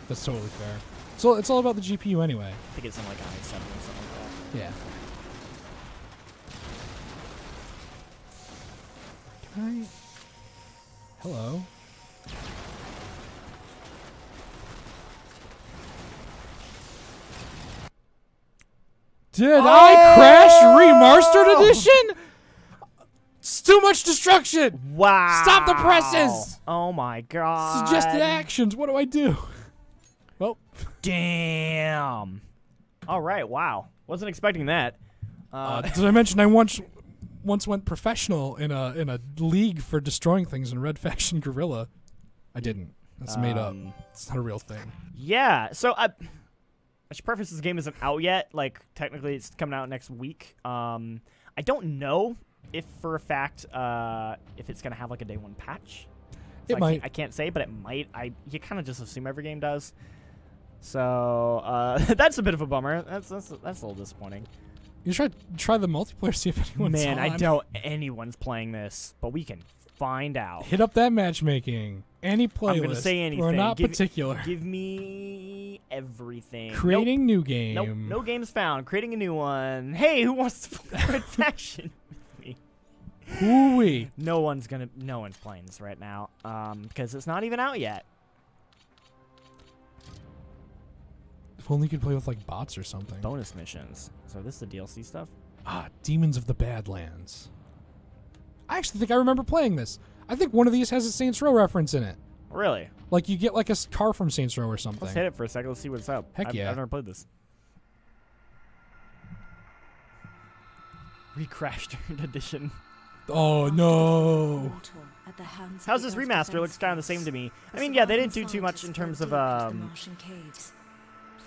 A: That's totally fair. So it's all about the GPU anyway.
B: I think it's in like i7 or something like that.
A: Yeah. Can I? Hello. Did I crash Re-Mastered Edition? It's too much destruction.
B: Wow.
A: Stop the presses.
B: Oh my god.
A: Suggested actions. What do I do? Well.
B: Damn. All right. Wow. Wasn't expecting that.
A: Did I mention I once went professional in a league for destroying things in Red Faction Guerrilla? I didn't. That's made up. It's not a real thing.
B: Yeah. So I should preface this game isn't out yet. Like technically, it's coming out next week. I don't know if for a fact if it's gonna have like a day one patch. So
A: It might.
B: I can't say, but it might. You kind of just assume every game does. So that's a bit of a bummer. That's a little disappointing.
A: You should try the multiplayer, see if anyone's
B: Man,
A: on.
B: I doubt anyone's playing this, but we can find out.
A: Hit up that matchmaking. Any playlist.
B: I'm gonna say anything.
A: We're not particular.
B: Give me everything.
A: Creating new game.
B: Nope. No games found. Creating a new one. Hey, who wants to play Red Faction with me?
A: Hoo-wee.
B: No one's playing this right now. Because it's not even out yet.
A: If only you could play with like bots or something.
B: Bonus missions. So this is the DLC stuff?
A: Demons of the Badlands. I actually think I remember playing this. I think one of these has a Saints Row reference in it.
B: Really?
A: Like you get like a car from Saints Row or something.
B: Let's hit it for a second. Let's see what's up.
A: Heck yeah.
B: I've never played this. Re-Crashed edition.
A: Oh no.
B: How's this remaster? It looks kind of the same to me. I mean, yeah, they didn't do too much in terms of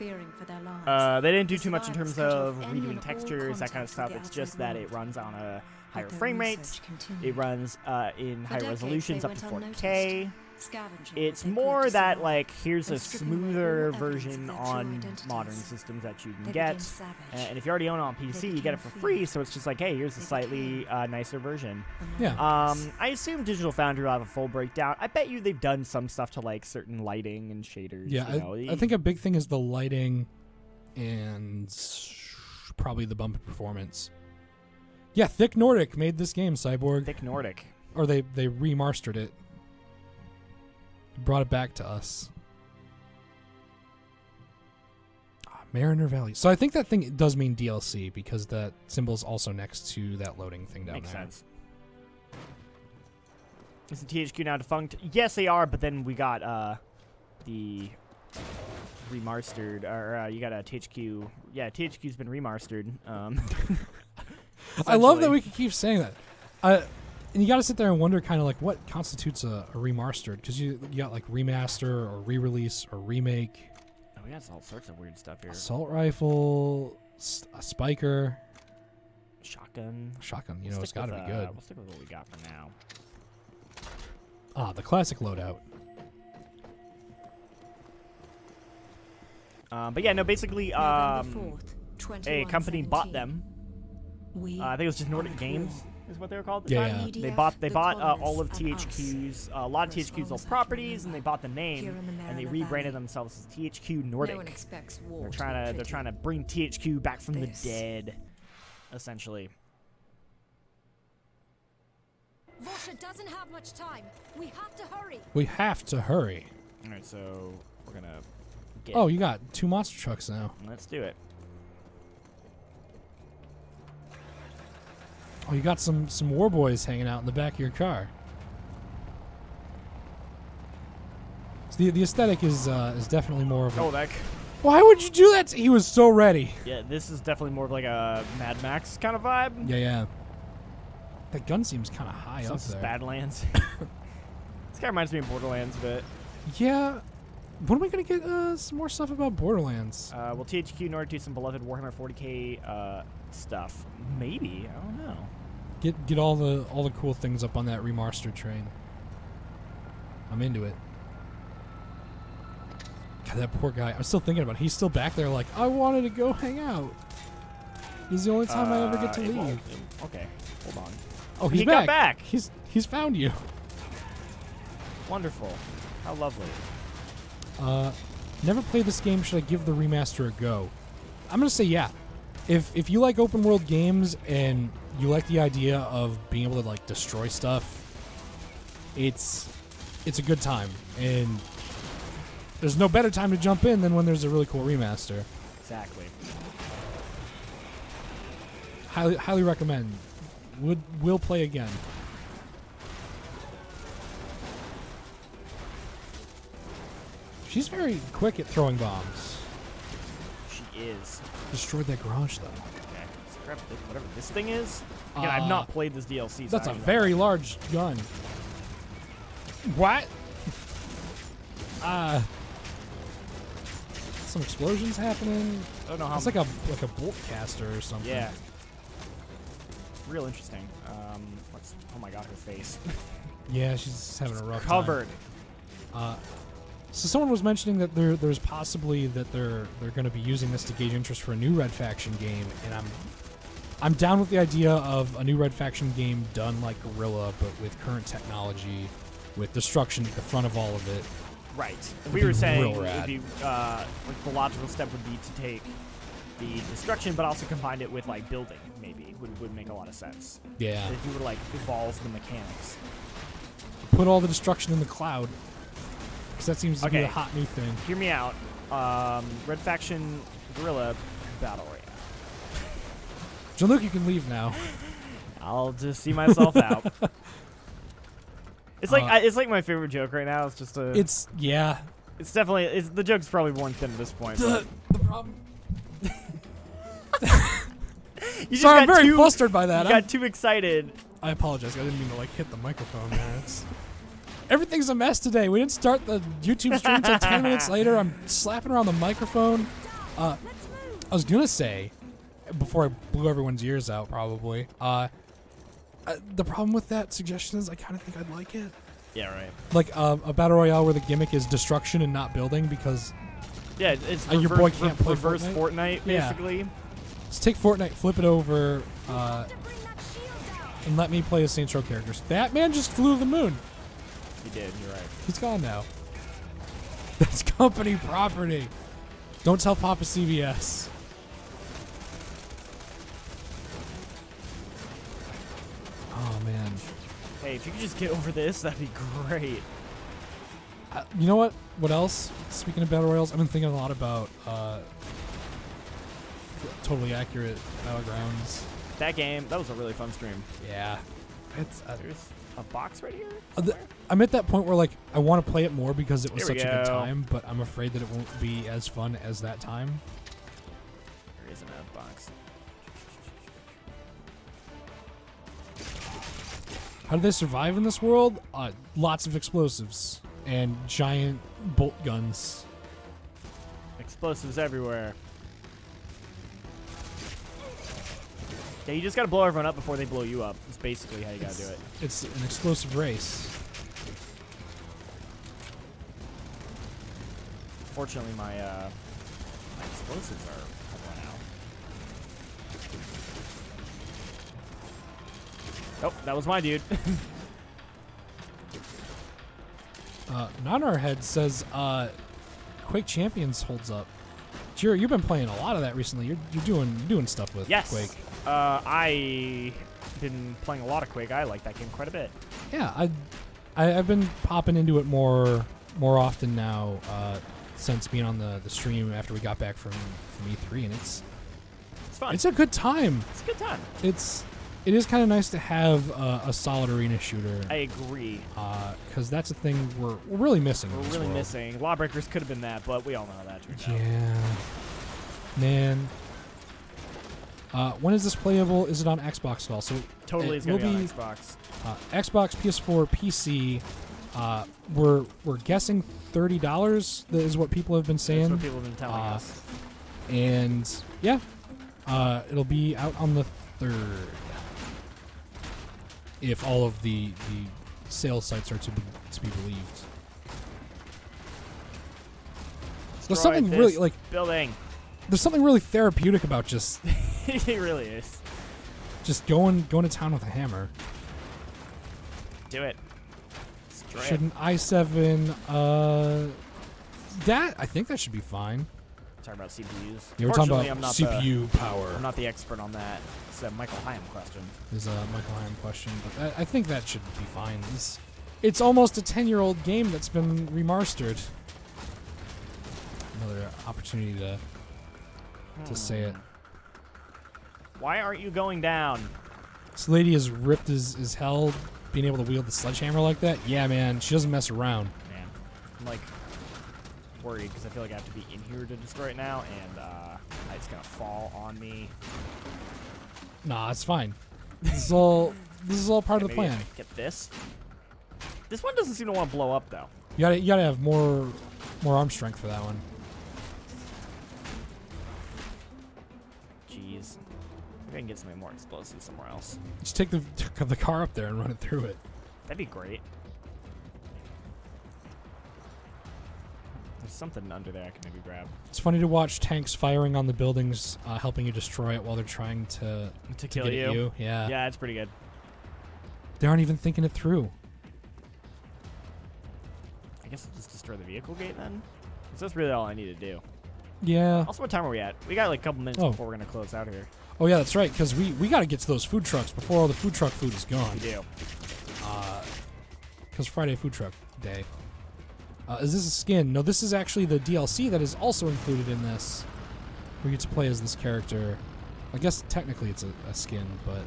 B: they didn't do too much in terms of redoing textures, that kind of stuff. It's just that it runs on a higher frame rate. It runs in higher resolutions up to 4K. It's more that, like, here's a smoother version on modern systems that you can get. And if you already own it on PC, you get it for free, so it's just like, hey, here's a slightly nicer version.
A: Yeah.
B: I assume Digital Foundry will have a full breakdown. I bet you they've done some stuff to, like, certain lighting and shaders.
A: Yeah,
B: you know.
A: I think a big thing is the lighting and probably the bump in performance. Yeah, Thick Nordic made this game, Cyborg.
B: Thick Nordic.
A: Or they remastered it. Brought it back to us. Mariner Valley. So I think that thing does mean DLC because that symbol's also next to that loading thing down
B: Makes
A: there.
B: sense. Is the THQ now defunct? Yes, they are, but then we got the Re-Mar-tered, or you got a THQ. Yeah, THQ's been Re-Mar-tered.
A: I love that we can keep saying that. And you got to sit there and wonder kind of like what constitutes a Re-Mar-tered, because you got like remaster or re-release or remake.
B: Oh, we got all sorts of weird stuff here.
A: Assault rifle, a spiker.
B: Shotgun.
A: Shotgun, you know, it's got to be good.
B: We'll stick with what we got for
A: The
B: now.
A: classic loadout.
B: But yeah, no, basically, a company bought them. I think it was just Nordic Games is what they were called at the time.
A: Yeah.
B: They bought all of THQ's, a lot of THQ's old properties, and they bought the name, and they rebranded themselves as THQ Nordic. They're trying to bring THQ back from the dead, essentially.
C: Vosha doesn't have much time. We have to hurry.
A: We have to hurry.
B: All right, so we're gonna get.
A: Oh, you got 2 monster trucks now.
B: Let's do it.
A: Oh, you got some war boys hanging out in the back of your car. So the aesthetic is definitely more of a...
B: Oh, that.
A: Why would you do that? He was so ready.
B: Yeah, this is definitely more of like a Mad Max kind of vibe.
A: Yeah, yeah. That gun seems kind of high up
B: This is
A: there.
B: Badlands. This guy reminds me of Borderlands a bit.
A: Yeah. When are we going to get some more stuff about Borderlands?
B: Well, THQ in order to do some beloved Warhammer 40k stuff. Maybe. I don't know.
A: Get all the cool things up on that Re-Mar-tered train. I'm into it. God, that poor guy. I'm still thinking about it. He's still back there like, I wanted to go hang out. This is the only time I ever get to leave.
B: Okay, hold on.
A: Oh, he's
B: he
A: back.
B: got back.
A: He's found you.
B: Wonderful. How lovely.
A: Never played this game. Should I give the remaster a go? I'm gonna say yeah. If you like open world games and you like the idea of being able to like destroy stuff, it's a good time. And there's no better time to jump in than when there's a really cool remaster.
B: Exactly.
A: Highly recommend. Will play again. She's very quick at throwing bombs.
B: She is.
A: Destroyed that garage though.
B: Okay, let's grab whatever this thing is. Yeah, I've not played this DLC. So
A: That's
B: I
A: a
B: don't know.
A: very large gun. What? Some explosions happening.
B: I don't know how.
A: It's like a bolt caster or something.
B: Yeah. Real interesting. Let's. Oh my God, her face.
A: Yeah, she's having a rough
B: Covered.
A: time. So someone was mentioning that there's possibly that they're going to be using this to gauge interest for a new Red Faction game, and I'm down with the idea of a new Red Faction game done like Guerrilla, but with current technology, with destruction at the front of all of it.
B: Right.
A: Would
B: We
A: be
B: were saying
A: real rad.
B: it'd be, like the logical step would be to take the destruction, but also combine it with like building. Maybe would make a lot of sense.
A: Yeah.
B: If you were like evolve the mechanics.
A: Put all the destruction in the cloud. Because that seems to be
B: Okay.
A: a hot new thing.
B: Hear me out. Red Faction Guerrilla Battle Royale.
A: Jean-Luc, you can leave now.
B: I'll just see myself out. It's like it's like my favorite joke right now. It's just a.
A: It's
B: definitely the joke's probably worn thin at this point.
A: the problem.
B: You just
A: Sorry, I'm
B: got
A: very
B: too,
A: flustered by that.
B: You got too excited.
A: I apologize. I didn't mean to like hit the microphone there. Everything's a mess today. We didn't start the YouTube stream until 10 minutes later. I'm slapping around the microphone. I was gonna say, before I blew everyone's ears out, probably. The problem with that suggestion is I kind of think I'd like it.
B: Yeah, right.
A: Like a battle royale where the gimmick is destruction and not building, because
B: Yeah, it's
A: your boy can't play
B: reverse
A: Fortnite?
B: Fortnite,
A: Yeah.
B: basically.
A: let's take Fortnite, flip it over, and let me play as Saints Row characters. That man just flew to the moon.
B: He did. You're right.
A: He's gone now. That's company property. Don't tell Papa CBS. Oh, man.
B: Hey, if you could just get over this, that'd be great.
A: You know what? What else? Speaking of Battle Royals, I've been thinking a lot about Totally Accurate Battlegrounds.
B: That game, that was a really fun stream.
A: Yeah. It's
B: There's a box right here.
A: I'm at that point where like I want to play it more because it was
B: Here we
A: such a good
B: go.
A: time, but I'm afraid that it won't be as fun as that time.
B: There isn't a box.
A: How do they survive in this world? Lots of explosives and giant bolt guns.
B: Explosives everywhere. Yeah, you just gotta blow everyone up before they blow you up. That's basically how you gotta do it.
A: It's an explosive race.
B: Fortunately, my explosives are run out. Oh, that was my dude.
A: Nonarhead says Quake Champions holds up. Jiro, you've been playing a lot of that recently. You're doing stuff with
B: Yes.
A: Quake.
B: I been playing a lot of Quake. I like that game quite a bit.
A: Yeah, I've been popping into it more often now since being on the stream after we got back from E3, and it's
B: fun.
A: It's a good time.
B: It's a good time.
A: It is kind of nice to have a solid arena shooter.
B: I agree.
A: Because that's a thing we're really missing.
B: We're really missing. Lawbreakers could have been that, but we all know how that turned out.
A: Yeah, man. When is this playable? Is it on Xbox at all? So
B: Totally is going to be on Xbox.
A: Xbox, PS4, PC. We're guessing $30 is what people have been saying.
B: That's what people have been telling us.
A: And yeah, it'll be out on the 3rd. If all of the sales sites are to be believed. There's something really like
B: building.
A: There's something really therapeutic about just
B: It really is.
A: just going to town with a hammer.
B: Do it. Destroy
A: Should an i7 that I think that should be fine.
B: Talking about CPUs.
A: Yeah, we're talking about
B: I'm not
A: CPU power.
B: I'm not the expert on that. It's a Michael Hyam question.
A: Is a Michael Hyam question, but I think that should be fine. It's almost a 10-year-old game that's been remastered. Another opportunity to say it.
B: Why aren't you going down?
A: This lady is ripped as hell, being able to wield the sledgehammer like that. Yeah, man, she doesn't mess around.
B: Man, I'm like worried because I feel like I have to be in here to destroy it now, and it's gonna fall on me.
A: Nah, it's fine. This is all part of the
B: Maybe
A: plan.
B: I get this. This one doesn't seem to want to blow up though.
A: You gotta have more arm strength for that one.
B: Jeez. Maybe I can get something more explosive somewhere else.
A: Just take the car up there and run it through it.
B: That'd be great. There's something under there I can maybe grab.
A: It's funny to watch tanks firing on the buildings, helping you destroy it while they're trying to
B: kill
A: get at you. Yeah.
B: Yeah, it's pretty good.
A: They aren't even thinking it through.
B: I guess I'll just destroy the vehicle gate then? Because that's really all I need to do.
A: Yeah.
B: Also, what time are we at? We got like a couple minutes before we're going to close out here.
A: Oh, yeah, that's right, because we got to get to those food trucks before all the food truck food is gone.
B: We do.
A: Because Friday Food Truck Day. Is this a skin? No, this is actually the DLC that is also included in this. We get to play as this character. I guess technically it's a skin, but...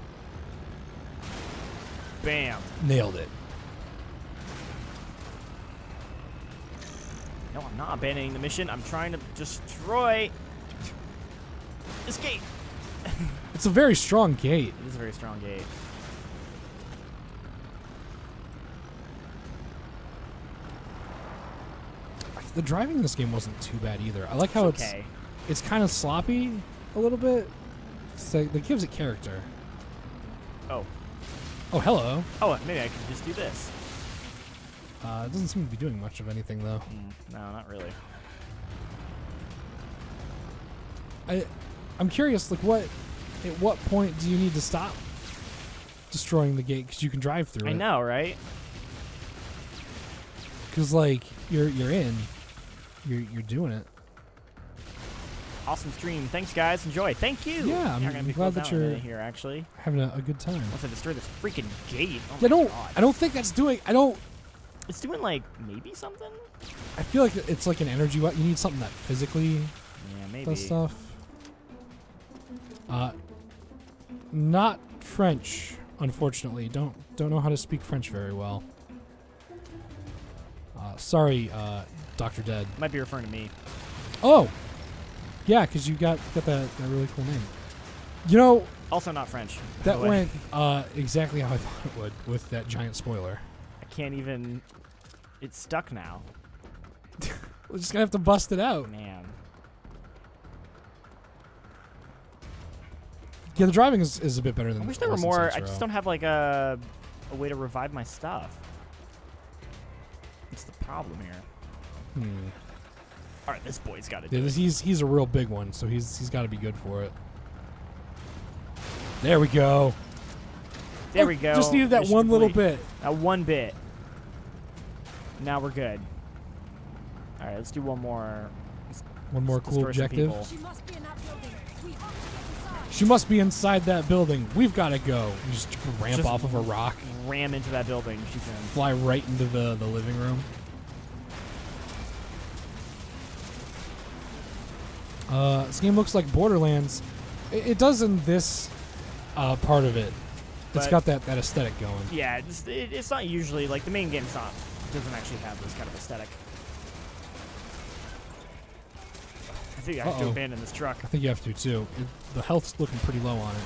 B: Bam.
A: Nailed it.
B: No, I'm not abandoning the mission. I'm trying to destroy this gate.
A: It's a very strong gate.
B: It is a very strong gate.
A: The driving in this game wasn't too bad either. I like how it's kind of sloppy a little bit. So that gives it character.
B: Oh.
A: Oh, hello.
B: Oh, maybe I can just do this.
A: It doesn't seem to be doing much of anything though.
B: No, not really.
A: I'm curious, like at what point do you need to stop destroying the gate? Because you can drive through it.
B: I know, right?
A: Because like you're you're doing it.
B: Awesome stream. Thanks, guys. Enjoy. Thank you.
A: Yeah, I'm glad that you're
B: here. Actually,
A: having a good time.
B: once I destroy this freaking gate. Oh
A: Yeah,
B: my God.
A: I don't think that's doing.
B: It's doing like maybe something.
A: I feel like it's like an energy weapon. You need something that physically
B: Yeah, maybe.
A: does stuff. Not French, unfortunately. Don't know how to speak French very well. Sorry, Dr. Dead.
B: Might be referring to me.
A: Oh, yeah, because you got that really cool name. You know,
B: Also not French. by
A: that
B: the way.
A: went exactly how I thought it would with that giant spoiler.
B: I can't even. It's stuck now.
A: We're just gonna have to bust it out.
B: Man.
A: Yeah, the driving is a bit better than.
B: I wish
A: it
B: there were
A: was in
B: more.
A: Saints
B: I
A: Row.
B: just don't have like a way to revive my stuff. What's the problem here? All right, this boy's got to do
A: Yeah,
B: it.
A: he's a real big one, so he's got to be good for it. There we go.
B: There we go.
A: Just needed that
B: Mission
A: one little
B: complete.
A: bit.
B: That one bit. Now we're good. All right, let's do one more.
A: One more
B: Let's
A: cool
B: destroy some
A: objective.
B: people.
C: She must be in that building. We have to get inside.
A: She must be inside that building. We've got to go. You just ramp
B: Just
A: off of a rock.
B: Ram into that building. She's in.
A: Fly right into the living room. This game looks like Borderlands. It does in this part of it. It's
B: But-
A: got that aesthetic going.
B: Yeah, it's not usually like the main game's not doesn't actually have this kind of aesthetic. I think I have to
A: Uh-oh.
B: abandon this truck.
A: I think you have to too. The health's looking pretty low on it.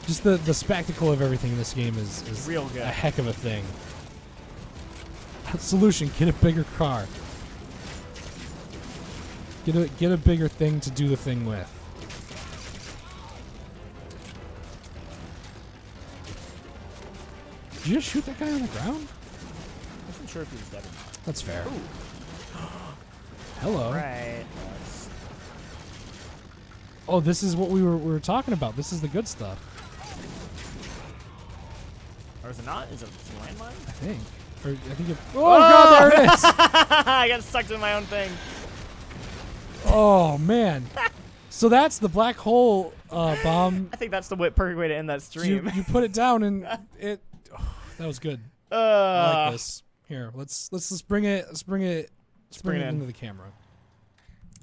A: Just the spectacle of everything in this game is
B: Real good.
A: a heck of a thing. Solution: get a bigger car. Get a bigger thing to do the thing with. Did you just shoot that guy on the ground?
B: I wasn't sure if he was dead or not.
A: That's fair.
B: Ooh.
A: Hello.
B: Right.
A: Oh, this is what we were talking about. This is the good stuff.
B: Or is it not? Is it a landmine?
A: I think. Or I think. Oh God, there it is.
B: I got sucked in my own thing.
A: Oh man. So that's the black hole bomb.
B: I think that's the perfect way to end that stream.
A: You put it down and it. Oh, that was good. I like this. Here, let's bring it. Let's bring it into the camera.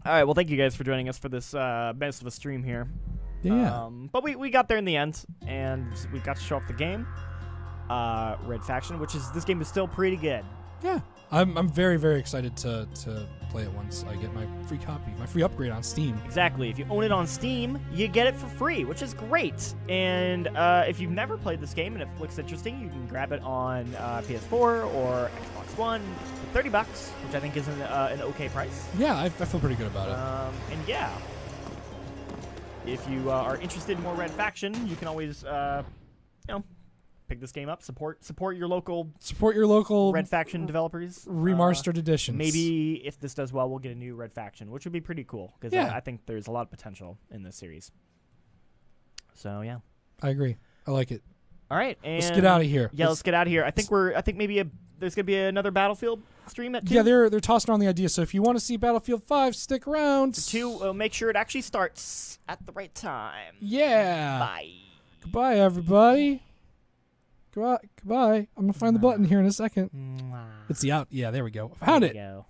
B: All right. Well, thank you guys for joining us for this best of a stream here.
A: Yeah.
B: But we got there in the end, and we got to show off the game. Red Faction, this game is still pretty good.
A: Yeah. I'm very, very excited to play it once I get my free copy, my free upgrade on Steam.
B: Exactly. If you own it on Steam, you get it for free, which is great. And if you've never played this game and it looks interesting, you can grab it on PS4 or Xbox One for $30, which I think is an okay price.
A: Yeah, I feel pretty good about it.
B: And yeah, if you are interested in more Red Faction, you can always, pick this game up. Support your local Red Faction developers.
A: Re-Mar-tered editions.
B: Maybe if this does well, we'll get a new Red Faction, which would be pretty cool because
A: Yeah.
B: I think there's a lot of potential in this series. So yeah,
A: I agree. I like it.
B: all right, and
A: Let's get out of here.
B: Yeah, let's get out of here. I think there's gonna be another Battlefield stream at 2.
A: Yeah, they're tossing around the idea. So if you want to see Battlefield 5, stick around.
B: 2. Make sure it actually starts at the right time.
A: Yeah.
B: Bye.
A: Goodbye, everybody. Goodbye. I'm gonna find the button here in a second.
B: Mwah.
A: It's the out. Yeah, there we go. I found
B: There
A: it.
B: we go.